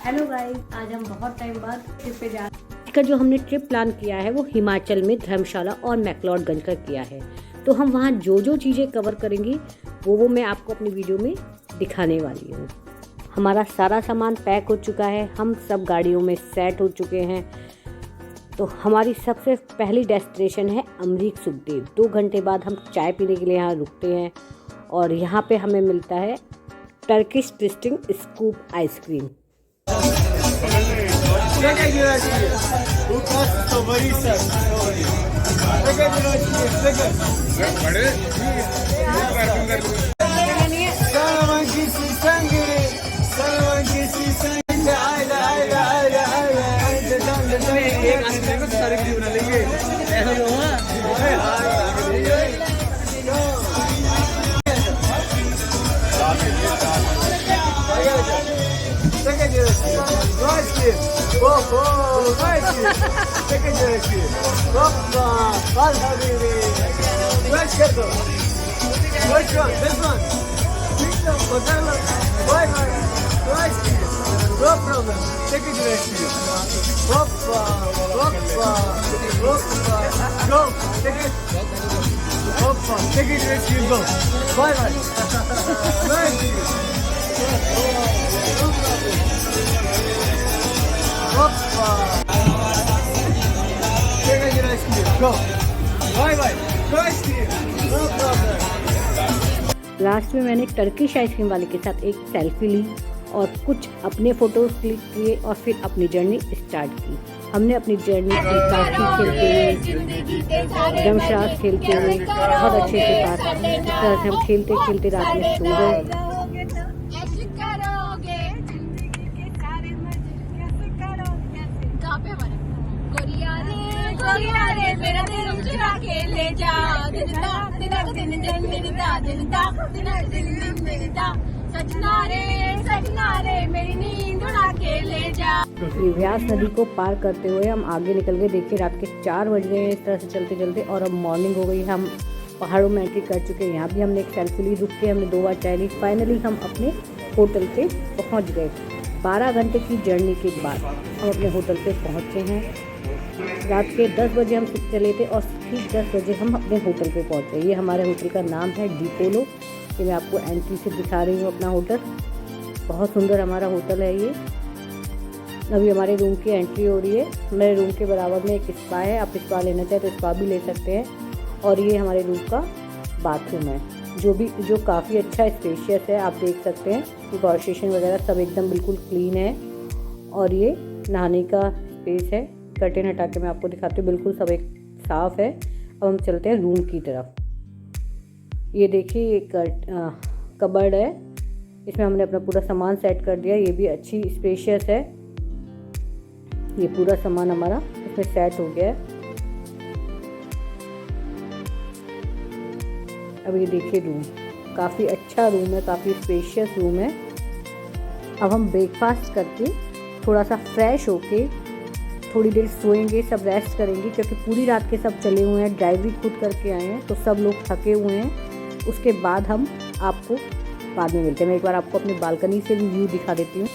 Hello guys, आज हम बहुत टाइम बाद ट्रिप पे जा रहे हैं। जो हमने ट्रिप प्लान किया है वो हिमाचल में धर्मशाला और मैक्लोडगंज का किया है। तो हम वहाँ जो जो चीज़ें कवर करेंगी वो मैं आपको अपनी वीडियो में दिखाने वाली हूँ। हमारा सारा सामान पैक हो चुका है, हम सब गाड़ियों में सेट हो चुके हैं। तो हमारी सबसे पहली डेस्टिनेशन है अमरीक सुखदेव। 2 घंटे बाद हम चाय पीने के लिए यहाँ रुकते हैं और यहाँ पे हमें मिलता है Turkish twisting scoop ice cream. Last में मैंने टर्किश आइसक्रीम वाले के साथ एक सेल्फी ली और कुछ अपने फोटोज क्लिक किए और फिर अपनी जर्नी स्टार्ट की। हमने अपनी जर्नी की काफी खेलते हुए, ड्रमशास खेलते हुए, बहुत अच्छे से पास। इस तरह से हम खेलते खेलते रात में सो गए। ये व्यास नदी को पार करते हुए हम आगे निकल गए। देखिए रात के 4 बज गए हैं इस तरह से चलते चलते और अब मॉर्निंग हो गई। हम पहाड़ों में एंट्री कर चुके हैं। यहाँ भी हमने एक सेल्फी ली, रुक के हमने 2 बार चाय ली। फाइनली हम अपने होटल पे पहुँच गए। 12 घंटे की जर्नी के बाद हम अपने होटल पे पहुँचे हैं। रात के 10 बजे हम चले थे और ठीक 10 बजे हम अपने होटल पे पहुँचे। ये हमारे होटल का नाम है डिपोलो। ये मैं आपको एंट्री से दिखा रही हूँ अपना होटल। बहुत सुंदर हमारा होटल है ये। अभी हमारे रूम की एंट्री हो रही है। मेरे रूम के बराबर में एक स्पा है, आप स्पा लेना चाहें तो स्पा भी ले सकते हैं। और ये हमारे रूम का बाथरूम है जो काफ़ी अच्छा स्पेशियस है। आप देख सकते हैं कि वॉश बेसिन वगैरह सब एकदम बिल्कुल क्लीन है। और ये नहाने का स्पेस है। कर्टेन हटा के मैं आपको दिखाती हूँ, बिल्कुल सब एक साफ़ है। अब हम चलते हैं रूम की तरफ। ये देखिए ये कबर्ड है, इसमें हमने अपना पूरा सामान सेट कर दिया। ये भी अच्छी स्पेशियस है। ये पूरा सामान हमारा इसमें सेट हो गया है। अब ये देखिए रूम काफ़ी अच्छा रूम है, काफ़ी स्पेशियस रूम है। अब हम ब्रेकफास्ट करके थोड़ा सा फ्रेश होके थोड़ी देर सोएंगे, सब रेस्ट करेंगे क्योंकि पूरी रात के सब चले हुए हैं, ड्राइव भी खुद करके आए हैं तो सब लोग थके हुए हैं। उसके बाद हम आपको बाद में मिलते हैं। मैं एक बार आपको अपनी बालकनी से भी व्यू दिखा देती हूँ।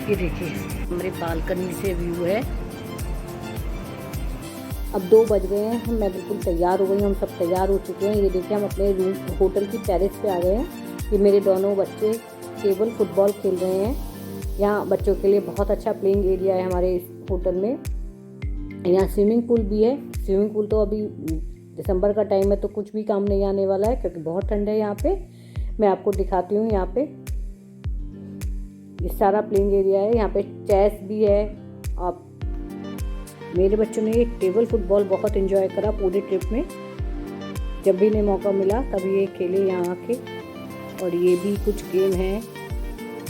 ये देखिए हमारे बालकनी से व्यू है। अब 2 बज गए हैं, मैं बिल्कुल तैयार हो गई हूँ। हम सब तैयार हो चुके हैं। ये देखिए हम अपने रूम होटल की टेरेस पे आ गए हैं। ये मेरे दोनों बच्चे केवल फुटबॉल खेल रहे हैं। यहाँ बच्चों के लिए बहुत अच्छा प्लेइंग एरिया है हमारे इस होटल में। यहाँ स्विमिंग पूल भी है। स्विमिंग पूल तो अभी दिसंबर का टाइम है तो कुछ भी काम नहीं आने वाला है क्योंकि बहुत ठंड है यहाँ पे। मैं आपको दिखाती हूँ। यहाँ पे ये सारा प्लेइंग एरिया है। यहाँ पे चेस भी है। आप मेरे बच्चों ने ये टेबल फुटबॉल बहुत एंजॉय करा पूरी ट्रिप में। जब भी इन्हें मौका मिला तभी ये खेले यहाँ आके। और ये भी कुछ गेम है।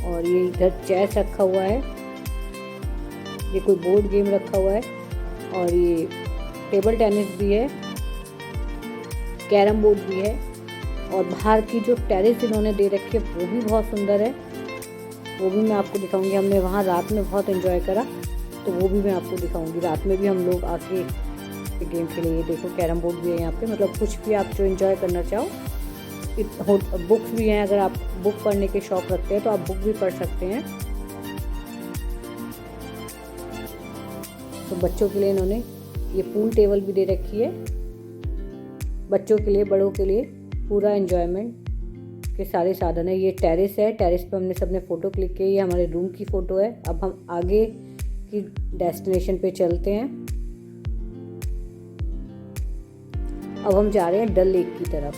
और ये इधर चेस रखा हुआ है, ये कोई बोर्ड गेम रखा हुआ है। और ये टेबल टेनिस भी है, कैरम बोर्ड भी है। और बाहर की जो टेरेस इन्होंने दे रखी है वो भी बहुत सुंदर है, वो भी मैं आपको दिखाऊंगी। हमने वहाँ रात में बहुत एंजॉय करा तो वो भी मैं आपको दिखाऊंगी। रात में भी हम लोग आके गेम खेले। ये देखो कैरम बोर्ड भी है यहाँ पे। मतलब कुछ भी आप जो एंजॉय करना चाहो बुक्स भी हैं, अगर आप बुक पढ़ने के शौक़ रखते हैं तो आप बुक भी पढ़ सकते हैं। तो बच्चों के लिए इन्होंने ये पूल टेबल भी दे रखी है। बच्चों के लिए, बड़ों के लिए पूरा एंजॉयमेंट के सारे साधन है। ये टेरेस है, टेरेस पे हमने सबने फ़ोटो क्लिक की। ये हमारे रूम की फ़ोटो है। अब हम आगे की डेस्टिनेशन पे चलते हैं। अब हम जा रहे हैं डल लेक की तरफ।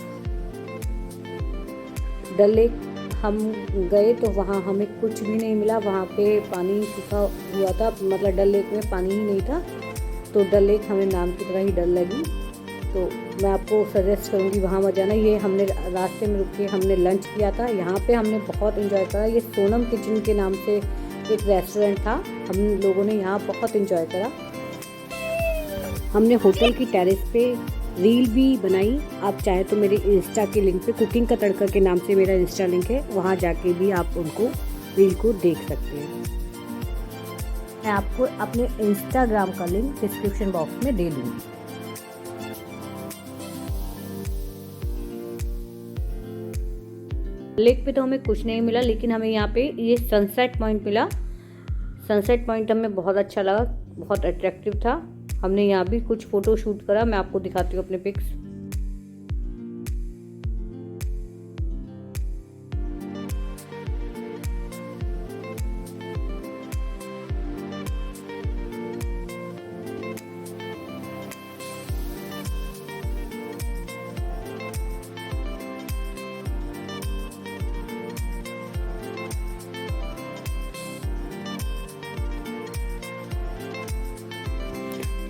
डल लेक हम गए तो वहाँ हमें कुछ भी नहीं मिला, वहाँ पे पानी सूखा हुआ था, मतलब डल लेक में पानी ही नहीं था। तो डल लेक हमें नाम की तरह ही डल लगी। तो मैं आपको सजेस्ट करूँगी वहाँ मत जाना। ये हमने रास्ते में रुक के हमने लंच किया था। यहाँ पे हमने बहुत एंजॉय करा। ये सोनम किचन के नाम से एक रेस्टोरेंट था, हम लोगों ने यहाँ बहुत एंजॉय करा। हमने होटल की टेरेस पे रील भी बनाई। आप चाहे तो मेरे इंस्टा के लिंक पे, कुकिंग का तड़का के नाम से मेरा इंस्टा लिंक है, वहाँ जाके भी आप उनको रील को देख सकते हैं। मैं आपको अपने इंस्टाग्राम का लिंक डिस्क्रिप्शन बॉक्स में दे दूँगी। लेक पे तो हमें कुछ नहीं मिला, लेकिन हमें यहाँ पे ये सनसेट पॉइंट मिला। सनसेट पॉइंट हमें बहुत अच्छा लगा, बहुत अट्रैक्टिव था। हमने यहाँ भी कुछ फ़ोटो शूट करा, मैं आपको दिखाती हूँ अपने पिक्स।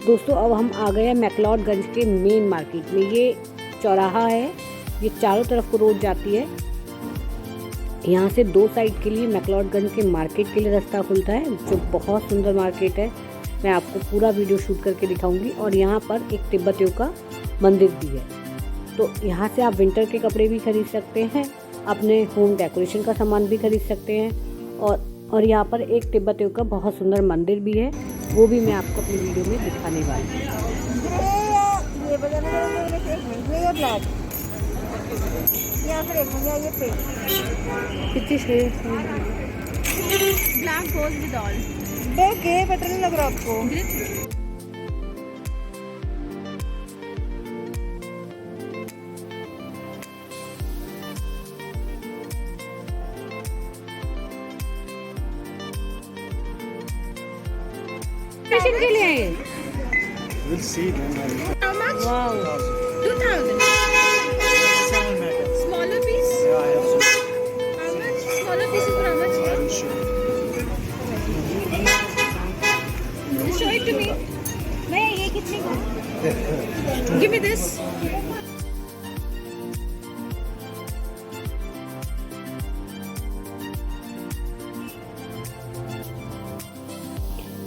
दोस्तों अब हम आ गए हैं मैक्लोडगंज के मेन मार्केट में। ये चौराहा है, ये चारों तरफ को रोड जाती है। यहाँ से दो साइड के लिए मैक्लोडगंज के मार्केट के लिए रास्ता खुलता है, जो बहुत सुंदर मार्केट है। मैं आपको पूरा वीडियो शूट करके दिखाऊंगी। और यहाँ पर एक तिब्बतियों का मंदिर भी है। तो यहाँ से आप विंटर के कपड़े भी खरीद सकते हैं, अपने होम डेकोरेशन का सामान भी खरीद सकते हैं। और यहाँ पर एक तिब्बतियों का बहुत सुंदर मंदिर भी है, वो भी मैं आपको अपनी वीडियो में दिखाने वाली हूँ। बेटर नहीं लग रहा आपको? के लिए आए। We'll see then. How much? Wow, 2000. 7 maggots. Smaller piece? Yeah, I have some. How much? Smaller pieces for how much? I will show you. Just show it to me. भैया ये कितने का? Give me this.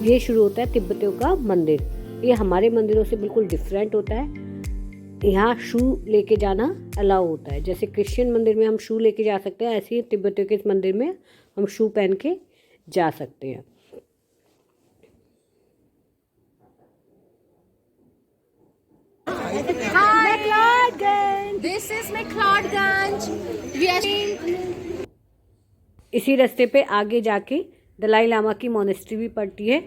ये शुरू होता है तिब्बतियों का मंदिर। ये हमारे मंदिरों से बिल्कुल डिफरेंट होता है। यहाँ शू लेके जाना अलाउ होता है। जैसे क्रिश्चियन मंदिर में हम शू लेके जा सकते हैं, ऐसे ही तिब्बतियों के इस मंदिर में हम शू पहन के जा सकते हैं। This is McLeodganj. We are इसी रास्ते पे आगे जाके दलाई लामा की मोनेस्ट्री भी पड़ती है।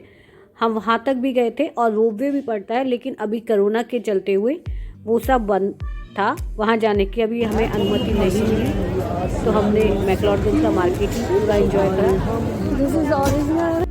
हम वहाँ तक भी गए थे और रोपवे भी पड़ता है, लेकिन अभी कोरोना के चलते हुए वो सब बंद था। वहाँ जाने की अभी हमें अनुमति नहीं मिली, तो हमने मैक्लोडगंज का मार्केट पूरा एंजॉय करा। This is original.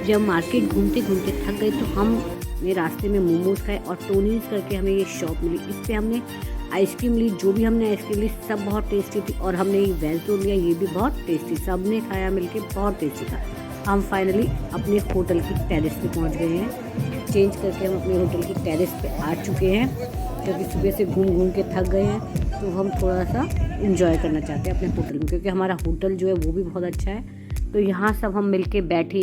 जब मार्केट घूमते घूमते थक गए तो हमने रास्ते में मोमोज खाए और टोनीज करके हमें ये शॉप मिली। इस पे हमने आइसक्रीम ली, जो भी हमने आइसक्रीम ली सब बहुत टेस्टी थी। और हमने ये वेज रोल लिया, ये भी बहुत टेस्टी, सब ने खाया मिलके, बहुत टेस्टी था। हम फाइनली अपने होटल की टेरेस पे पहुंच गए हैं। चेंज करके हम अपने होटल की टेरेस पे आ चुके हैं, क्योंकि सुबह से घूम घूम के थक गए हैं, तो हम थोड़ा सा इंजॉय करना चाहते हैं अपने होटल में, क्योंकि हमारा होटल जो है वो भी बहुत अच्छा है। तो यहाँ सब हम मिलके बैठे,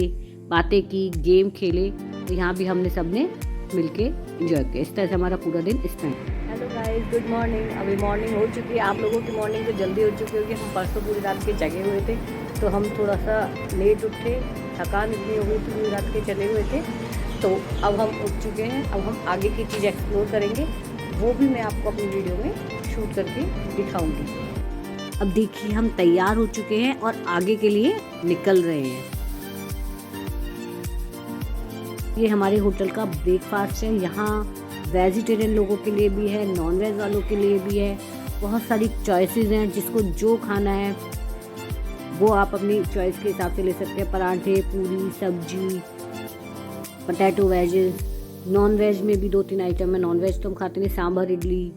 बातें की, गेम खेले, तो यहाँ भी हमने सब ने मिलके इंजॉय किया। इस तरह से हमारा पूरा दिन spend. Hello guys, good morning. अभी मॉर्निंग हो चुकी है, आप लोगों की मॉर्निंग तो जल्दी हो चुकी होगी। हम परसों पूरी रात के जगे हुए थे, तो हम थोड़ा सा लेट उठे, थकान इतनी हो गई थी, पूरी रात के चले हुए थे। तो अब हम उठ चुके हैं, अब हम आगे की चीज़ एक्सप्लोर करेंगे, वो भी मैं आपको अपनी वीडियो में शूट करके दिखाऊंगी। अब देखिए हम तैयार हो चुके हैं और आगे के लिए निकल रहे हैं। ये हमारे होटल का ब्रेकफास्ट है। यहाँ वेजिटेरियन लोगों के लिए भी है, नॉन वेज वालों के लिए भी है। बहुत सारी चॉइसेस हैं, जिसको जो खाना है वो आप अपनी चॉइस के हिसाब से ले सकते हैं। पराठे, पूरी, सब्जी, पोटैटो वेजेस। नॉन वेज में भी 2-3 आइटम है। नॉन वेज तो हम खाते नहीं, सांभर, इडली,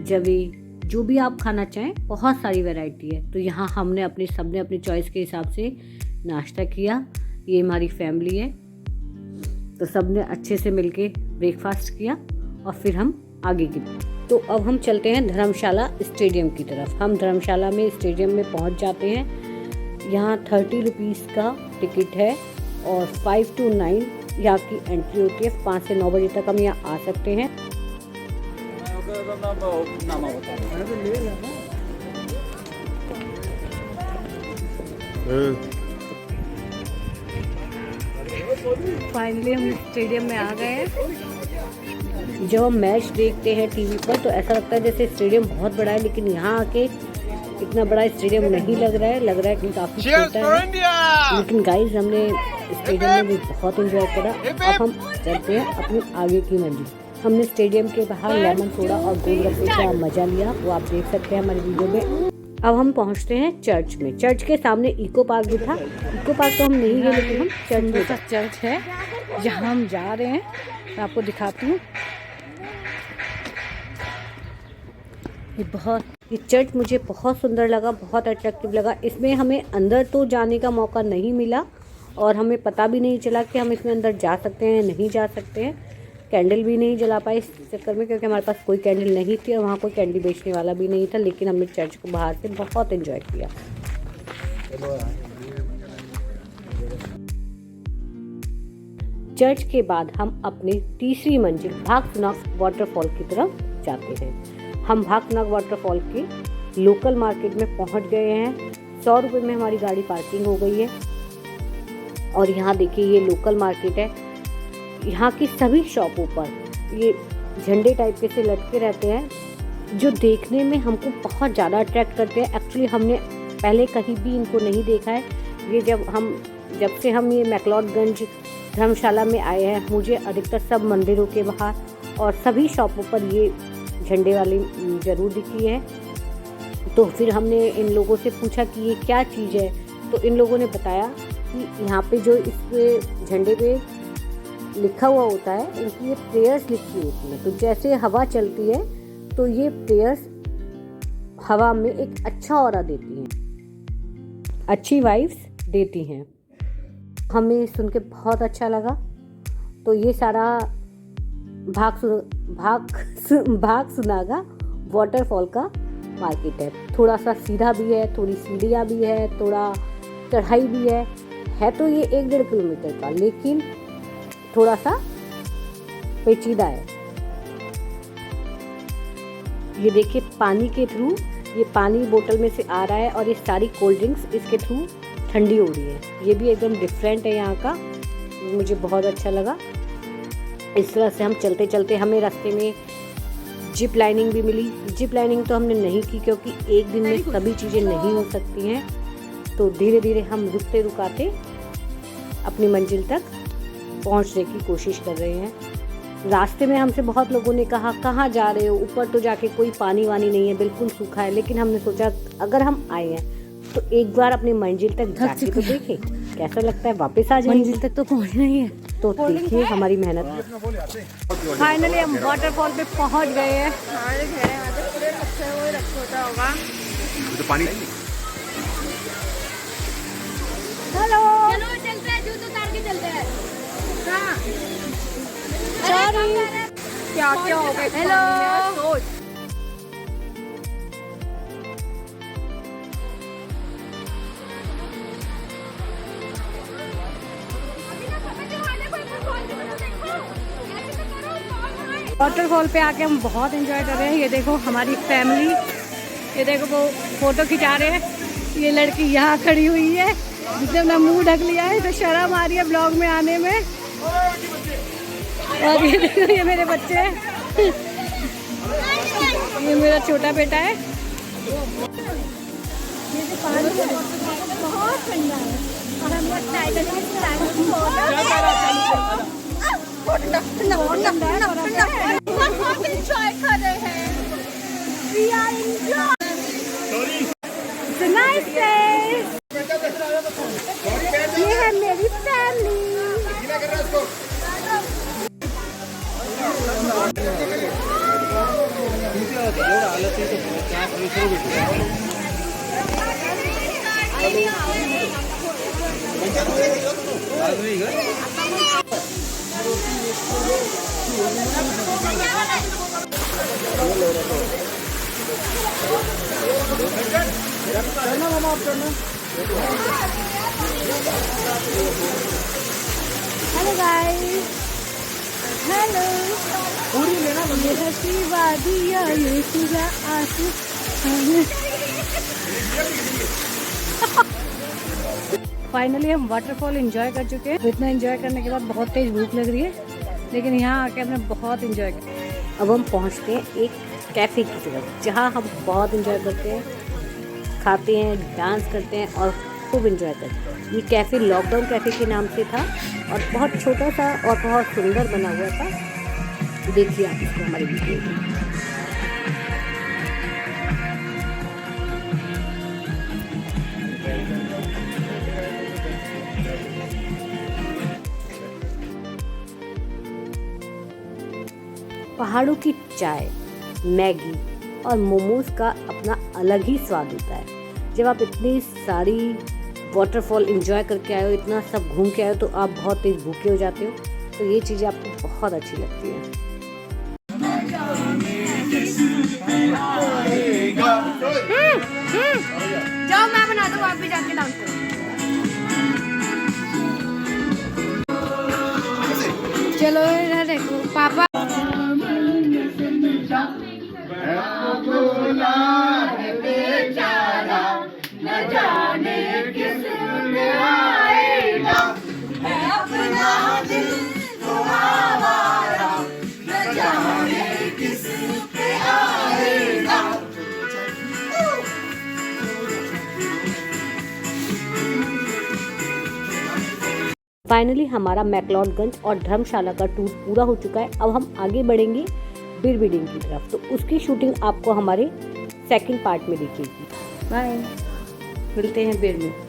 जवे, जो भी आप खाना चाहें, बहुत सारी वैरायटी है। तो यहाँ हमने सबने अपनी चॉइस के हिसाब से नाश्ता किया। ये हमारी फैमिली है, तो सबने अच्छे से मिलके ब्रेकफास्ट किया और फिर हम आगे की। तो अब हम चलते हैं धर्मशाला स्टेडियम की तरफ। हम धर्मशाला में स्टेडियम में पहुंच जाते हैं। यहाँ 30 रुपीज़ का टिकट है और 5 to 9 यहाँ की एंट्री होती है। 5 से 9 बजे तक हम यहाँ आ सकते हैं। फाइनली हम स्टेडियम में आ गए हैं। जब हम मैच देखते हैं टीवी पर तो ऐसा लगता है जैसे स्टेडियम बहुत बड़ा है, लेकिन यहाँ आके इतना बड़ा स्टेडियम नहीं लग रहा है कि काफ़ी छोटा है। लेकिन गाइस हमने स्टेडियम में भी बहुत एंजॉय करा। अब हम चलते हैं अपनी आगे की मंजिल। हमने स्टेडियम के बाहर लेमन सोडा और गोलगप्पे का मजा लिया, वो आप देख सकते हैं हमारी वीडियो में। अब हम पहुंचते हैं चर्च में। चर्च के सामने इको पार्क भी था। इको पार्क तो हम नहीं गए, लेकिन हम चर्च में का चर्च है जहां हम जा रहे हैं, मैं आपको दिखाती हूँ। ये चर्च मुझे बहुत सुंदर लगा, बहुत अट्रैक्टिव लगा। इसमें हमें अंदर तो जाने का मौका नहीं मिला और हमें पता भी नहीं चला कि हम इसमें अंदर जा सकते हैं नहीं जा सकते हैं। कैंडल भी नहीं जला पाए इस चक्कर में, क्योंकि हमारे पास कोई कैंडल नहीं थी और वहाँ कोई कैंडल बेचने वाला भी नहीं था। लेकिन हमने चर्च को बाहर से बहुत एंजॉय किया। चर्च के बाद हम अपनी तीसरी मंजिल भागसुनाग वाटरफॉल की तरफ जाते हैं। हम भागसुनाग वाटरफॉल के लोकल मार्केट में पहुंच गए हैं। 100 रुपये में हमारी गाड़ी पार्किंग हो गई है। और यहाँ देखिए ये लोकल मार्केट है। यहाँ की सभी शॉपों पर ये झंडे टाइप के से लटके रहते हैं, जो देखने में हमको बहुत ज़्यादा अट्रैक्ट करते हैं। एक्चुअली हमने पहले कहीं भी इनको नहीं देखा है। ये जब से हम ये मैक्लोडगंज धर्मशाला में आए हैं, मुझे अधिकतर सब मंदिरों के बाहर और सभी शॉपों पर ये झंडे वाली ज़रूर दिखी है। तो फिर हमने इन लोगों से पूछा कि ये क्या चीज़ है, तो इन लोगों ने बताया कि यहाँ पे जो इस झंडे पे लिखा हुआ होता है, इनकी ये प्रेयर्स लिखी होती है। तो जैसे हवा चलती है तो ये प्रेयर्स हवा में एक अच्छा ऑरा देती हैं, अच्छी वाइब्स देती हैं। हमें सुन के बहुत अच्छा लगा। तो ये सारा भागसुनागा वाटरफॉल का मार्केट है। थोड़ा सा सीधा भी है, थोड़ी सीढ़ियाँ भी है, थोड़ा चढ़ाई भी है तो ये 1-1.5 किलोमीटर का, लेकिन थोड़ा सा पेचीदा है। ये देखिए पानी के थ्रू, ये पानी बोतल में से आ रहा है और ये सारी कोल्ड ड्रिंक्स इसके थ्रू ठंडी हो रही है। ये भी एकदम डिफरेंट है यहाँ का, मुझे बहुत अच्छा लगा। इस तरह से हम चलते चलते हमें रास्ते में जिप लाइनिंग भी मिली। जिप लाइनिंग तो हमने नहीं की, क्योंकि एक दिन में सभी चीज़ें नहीं हो सकती हैं। तो धीरे धीरे हम रुकते रुकाते अपनी मंजिल तक पहुंचने की कोशिश कर रहे हैं। रास्ते में हमसे बहुत लोगों ने कहा कहाँ जा रहे हो, ऊपर तो जाके कोई पानी वानी नहीं है, बिल्कुल सूखा है। लेकिन हमने सोचा अगर हम आए हैं तो एक बार अपनी मंजिल तक जाके तो देखे कैसा लगता है, वापस आ जाए। मंजिल तक तो पहुंचना ही है, तो देखिए हमारी मेहनत। फाइनली हम वाटरफॉल पे पहुंच गए हैं। तो पानी हेलो, चलो चलते हैं, जूते उतार के चलते हैं। हाँ क्या क्या हो गया? हेलो, वाटरफॉल पे आके हम बहुत एंजॉय कर रहे हैं। ये देखो हमारी फैमिली, ये देखो वो फोटो खिंचा रहे हैं। ये लड़की यहाँ खड़ी हुई है, जिसने अपना मुंह ढक लिया है, तो शर्म आ रही है ब्लॉग में आने में। और ये देखो ये मेरे बच्चे हैं, ये मेरा छोटा बेटा है। बहुत ठंडा है और हम लोग टाइगर बहुत एंजॉय कर रहे हैं। We are enjoying. It's a nice place. ये है मेरी फैमिली। Hello guys, hello. ये हंसी वादियाँ, ये सीधा आंसू। फाइनली हम वाटरफॉल एंजॉय कर चुके हैं। इतना एंजॉय करने के बाद बहुत तेज भूख लग रही है, लेकिन यहाँ आके हमने बहुत एंजॉय किया। अब हम पहुँचते हैं एक कैफ़े की तरफ, जहाँ हम बहुत एंजॉय करते हैं, खाते हैं, डांस करते हैं और खूब एंजॉय करते हैं। ये कैफ़े लॉकडाउन कैफ़े के नाम से था और बहुत छोटा सा और बहुत सुंदर बना हुआ था। देखिए आप इसको हमारी वीडियो में। पहाड़ों की चाय, मैगी और मोमोज का अपना अलग ही स्वाद होता है। जब आप इतनी सारी वाटरफॉल एंजॉय करके आए हो, इतना सब घूम के आए हो, तो आप बहुत तेज भूखे हो जाते हो, तो ये चीज़ें आपको बहुत अच्छी लगती है। जाओ मैं बना दूँ, आप भी जाके डांस करो। चलो इधर देखो पापा। फाइनली हमारा मैक्लोडगंज और धर्मशाला का टूर पूरा हो चुका है। अब हम आगे बढ़ेंगे बीरबिडिंग की तरफ, तो उसकी शूटिंग आपको हमारे सेकंड पार्ट में दिखेगी। बाय, मिलते हैं बीर में।